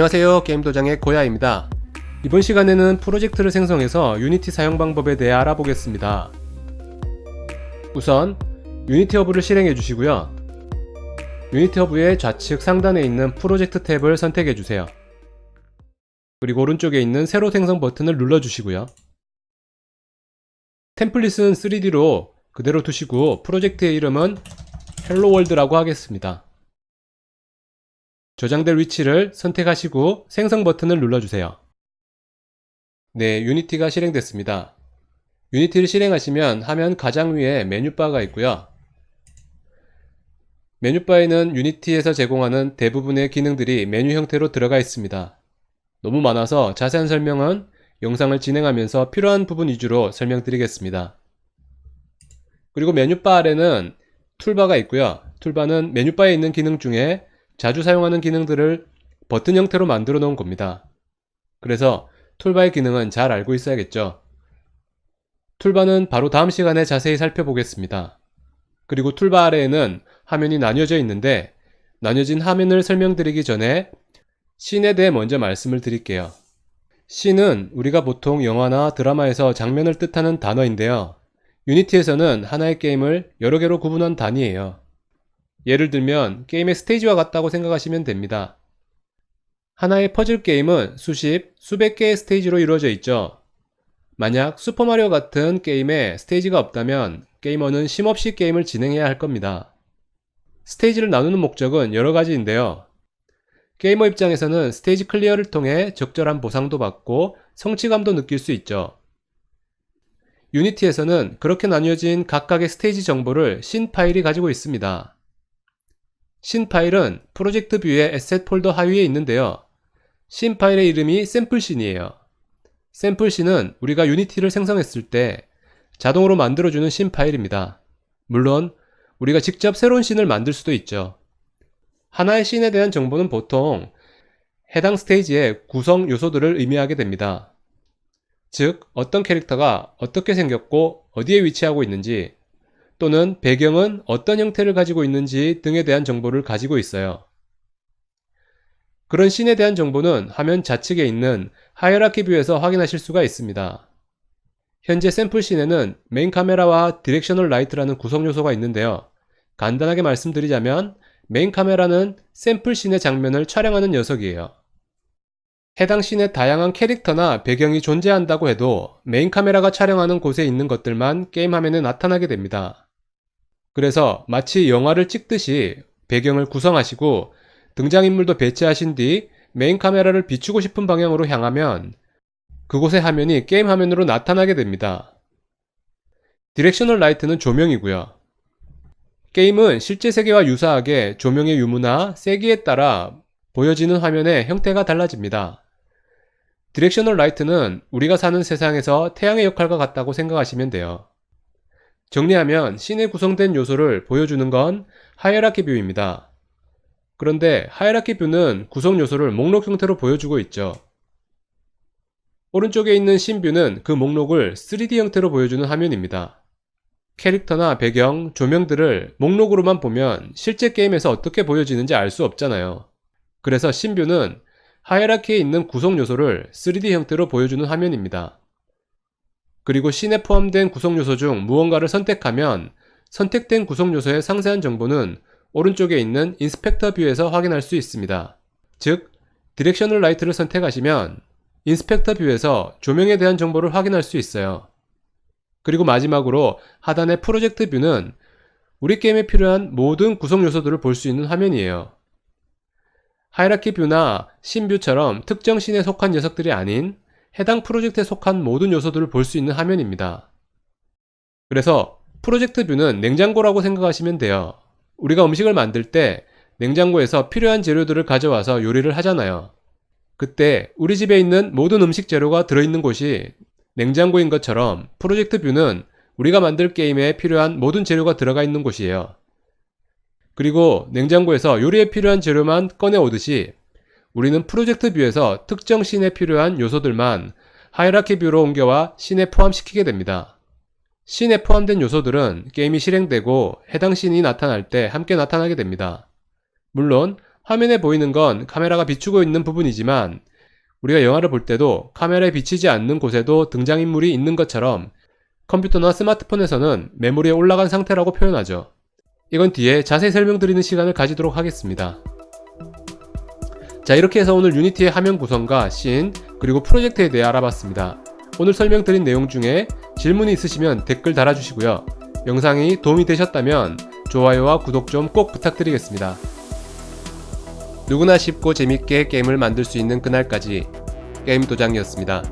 안녕하세요. 게임도장의 고야입니다. 이번 시간에는 프로젝트를 생성해서 유니티 사용 방법에 대해 알아보겠습니다. 우선 유니티 허브를 실행해 주시고요. 유니티 허브의 좌측 상단에 있는 프로젝트 탭을 선택해 주세요. 그리고 오른쪽에 있는 새로 생성 버튼을 눌러 주시고요. 템플릿은 3D로 그대로 두시고 프로젝트의 이름은 헬로월드라고 하겠습니다. 저장될 위치를 선택하시고 생성 버튼을 눌러주세요. 네, 유니티가 실행됐습니다. 유니티를 실행하시면 화면 가장 위에 메뉴바가 있고요. 메뉴바에는 유니티에서 제공하는 대부분의 기능들이 메뉴 형태로 들어가 있습니다. 너무 많아서 자세한 설명은 영상을 진행하면서 필요한 부분 위주로 설명드리겠습니다. 그리고 메뉴바 아래는 툴바가 있고요. 툴바는 메뉴바에 있는 기능 중에 자주 사용하는 기능들을 버튼 형태로 만들어 놓은 겁니다. 그래서 툴바의 기능은 잘 알고 있어야겠죠. 툴바는 바로 다음 시간에 자세히 살펴보겠습니다. 그리고 툴바 아래에는 화면이 나뉘어져 있는데 나뉘어진 화면을 설명드리기 전에 씬에 대해 먼저 말씀을 드릴게요. 씬은 우리가 보통 영화나 드라마에서 장면을 뜻하는 단어인데요. 유니티에서는 하나의 게임을 여러 개로 구분한 단위예요. 예를 들면 게임의 스테이지와 같다고 생각하시면 됩니다. 하나의 퍼즐 게임은 수십, 수백 개의 스테이지로 이루어져 있죠. 만약 슈퍼마리오 같은 게임에 스테이지가 없다면 게이머는 쉼없이 게임을 진행해야 할 겁니다. 스테이지를 나누는 목적은 여러 가지인데요. 게이머 입장에서는 스테이지 클리어를 통해 적절한 보상도 받고 성취감도 느낄 수 있죠. 유니티에서는 그렇게 나뉘어진 각각의 스테이지 정보를 씬 파일이 가지고 있습니다. 씬 파일은 프로젝트 뷰의 에셋 폴더 하위에 있는데요. 씬 파일의 이름이 샘플 씬이에요. 샘플 씬은 우리가 유니티를 생성했을 때 자동으로 만들어주는 씬 파일입니다. 물론 우리가 직접 새로운 씬을 만들 수도 있죠. 하나의 씬에 대한 정보는 보통 해당 스테이지의 구성 요소들을 의미하게 됩니다. 즉, 어떤 캐릭터가 어떻게 생겼고 어디에 위치하고 있는지, 또는 배경은 어떤 형태를 가지고 있는지 등에 대한 정보를 가지고 있어요. 그런 씬에 대한 정보는 화면 좌측에 있는 하이어라키 뷰에서 확인하실 수가 있습니다. 현재 샘플 씬에는 메인 카메라와 디렉셔널 라이트라는 구성 요소가 있는데요. 간단하게 말씀드리자면 메인 카메라는 샘플 씬의 장면을 촬영하는 녀석이에요. 해당 씬에 다양한 캐릭터나 배경이 존재한다고 해도 메인 카메라가 촬영하는 곳에 있는 것들만 게임 화면에 나타나게 됩니다. 그래서 마치 영화를 찍듯이 배경을 구성하시고 등장인물도 배치하신 뒤 메인 카메라를 비추고 싶은 방향으로 향하면 그곳의 화면이 게임 화면으로 나타나게 됩니다. 디렉셔널 라이트는 조명이고요. 게임은 실제 세계와 유사하게 조명의 유무나 세기에 따라 보여지는 화면의 형태가 달라집니다. 디렉셔널 라이트는 우리가 사는 세상에서 태양의 역할과 같다고 생각하시면 돼요. 정리하면 씬에 구성된 요소를 보여주는 건 하이어라키 뷰입니다. 그런데 하이어라키 뷰는 구성 요소를 목록 형태로 보여주고 있죠. 오른쪽에 있는 씬 뷰는 그 목록을 3D 형태로 보여주는 화면입니다. 캐릭터나 배경, 조명들을 목록으로만 보면 실제 게임에서 어떻게 보여지는지 알 수 없잖아요. 그래서 씬 뷰는 하이어라키에 있는 구성 요소를 3D 형태로 보여주는 화면입니다. 그리고 씬에 포함된 구성 요소 중 무언가를 선택하면 선택된 구성 요소의 상세한 정보는 오른쪽에 있는 인스펙터 뷰에서 확인할 수 있습니다. 즉, 디렉셔널 라이트를 선택하시면 인스펙터 뷰에서 조명에 대한 정보를 확인할 수 있어요. 그리고 마지막으로 하단의 프로젝트 뷰는 우리 게임에 필요한 모든 구성 요소들을 볼 수 있는 화면이에요. 하이라키 뷰나 씬 뷰처럼 특정 씬에 속한 녀석들이 아닌 해당 프로젝트에 속한 모든 요소들을 볼 수 있는 화면입니다. 그래서 프로젝트 뷰는 냉장고라고 생각하시면 돼요. 우리가 음식을 만들 때 냉장고에서 필요한 재료들을 가져와서 요리를 하잖아요. 그때 우리 집에 있는 모든 음식 재료가 들어있는 곳이 냉장고인 것처럼 프로젝트 뷰는 우리가 만들 게임에 필요한 모든 재료가 들어가 있는 곳이에요. 그리고 냉장고에서 요리에 필요한 재료만 꺼내오듯이 우리는 프로젝트 뷰에서 특정 씬에 필요한 요소들만 하이라키 뷰로 옮겨와 씬에 포함시키게 됩니다. 씬에 포함된 요소들은 게임이 실행되고 해당 씬이 나타날 때 함께 나타나게 됩니다. 물론 화면에 보이는 건 카메라가 비추고 있는 부분이지만 우리가 영화를 볼 때도 카메라에 비치지 않는 곳에도 등장인물이 있는 것처럼 컴퓨터나 스마트폰에서는 메모리에 올라간 상태라고 표현하죠. 이건 뒤에 자세히 설명드리는 시간을 가지도록 하겠습니다. 자, 이렇게 해서 오늘 유니티의 화면 구성과 씬, 그리고 프로젝트에 대해 알아봤습니다. 오늘 설명드린 내용 중에 질문이 있으시면 댓글 달아주시고요. 영상이 도움이 되셨다면 좋아요와 구독 좀 꼭 부탁드리겠습니다. 누구나 쉽고 재밌게 게임을 만들 수 있는 그날까지 게임도장이었습니다.